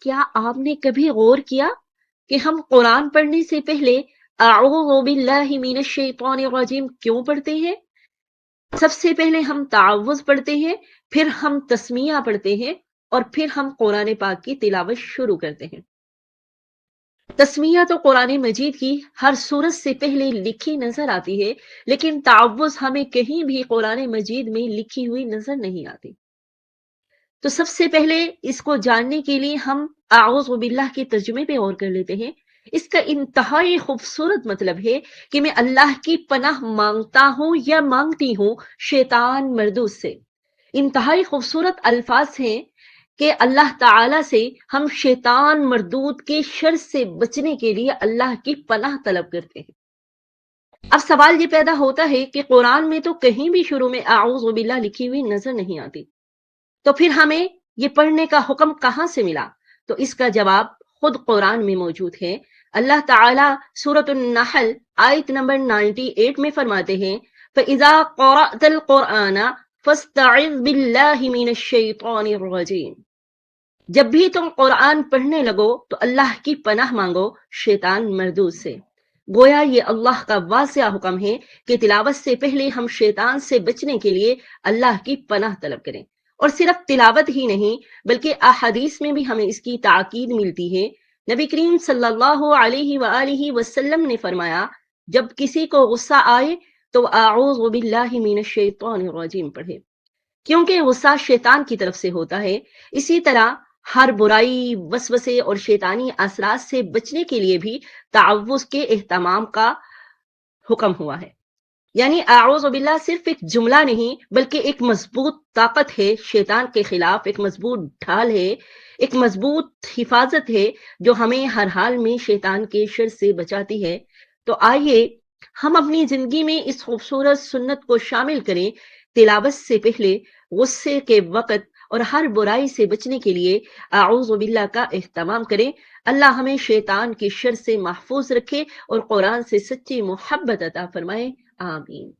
کیا آپ نے کبھی غور کیا کہ ہم قرآن پڑھنے سے پہلے اعوذ باللہ من الشیطان الرجیم کیوں پڑھتے ہیں؟ سب سے پہلے ہم تعوذ پڑھتے ہیں، پھر ہم تسمیہ پڑھتے ہیں، اور پھر ہم قرآن پاک کی تلاوت شروع کرتے ہیں۔ تسمیہ تو قرآن مجید کی ہر سورت سے پہلے لکھی نظر آتی ہے، لیکن تعوذ ہمیں کہیں بھی قرآن مجید میں لکھی ہوئی نظر نہیں آتی۔ تو سب سے پہلے اس کو جاننے کے لیے ہم اعوذ باللہ کے ترجمے پہ غور کر لیتے ہیں۔ اس کا انتہائی خوبصورت مطلب ہے کہ میں اللہ کی پناہ مانگتا ہوں یا مانگتی ہوں شیطان مردود سے۔ انتہائی خوبصورت الفاظ ہیں کہ اللہ تعالی سے ہم شیطان مردود کے شر سے بچنے کے لیے اللہ کی پناہ طلب کرتے ہیں۔ اب سوال یہ پیدا ہوتا ہے کہ قرآن میں تو کہیں بھی شروع میں اعوذ باللہ لکھی ہوئی نظر نہیں آتی، تو پھر ہمیں یہ پڑھنے کا حکم کہاں سے ملا؟ تو اس کا جواب خود قرآن میں موجود ہے۔ اللہ تعالیٰ سورۃ النحل آیت نمبر 98 میں فرماتے ہیں فَإِذَا قَرَأْتَ الْقُرْآنَ فَاسْتَعِذْ بِاللَّهِ مِنَ الشَّيْطَانِ الرَّجِيمِ، جب بھی تم قرآن پڑھنے لگو تو اللہ کی پناہ مانگو شیطان مردود سے۔ گویا یہ اللہ کا واضح حکم ہے کہ تلاوت سے پہلے ہم شیطان سے بچنے کے لیے اللہ کی پناہ طلب کریں۔ اور صرف تلاوت ہی نہیں بلکہ احادیث میں بھی ہمیں اس کی تاکید ملتی ہے۔ نبی کریم صلی اللہ علیہ وآلہ وسلم نے فرمایا جب کسی کو غصہ آئے تو اعوذ باللہ من الشیطان الرجیم پڑھے، کیونکہ غصہ شیطان کی طرف سے ہوتا ہے۔ اسی طرح ہر برائی، وسوسے اور شیطانی اثرات سے بچنے کے لیے بھی تعوذ کے اہتمام کا حکم ہوا ہے۔ یعنی اعوذ باللہ صرف ایک جملہ نہیں بلکہ ایک مضبوط طاقت ہے شیطان کے خلاف، ایک مضبوط ڈھال ہے، ایک مضبوط حفاظت ہے جو ہمیں ہر حال میں شیطان کے شر سے بچاتی ہے۔ تو آئیے ہم اپنی زندگی میں اس خوبصورت سنت کو شامل کریں، تلاوت سے پہلے، غصے کے وقت اور ہر برائی سے بچنے کے لیے اعوذ باللہ کا اہتمام کریں۔ اللہ ہمیں شیطان کے شر سے محفوظ رکھے اور قرآن سے سچی محبت عطا فرمائے۔ آمین۔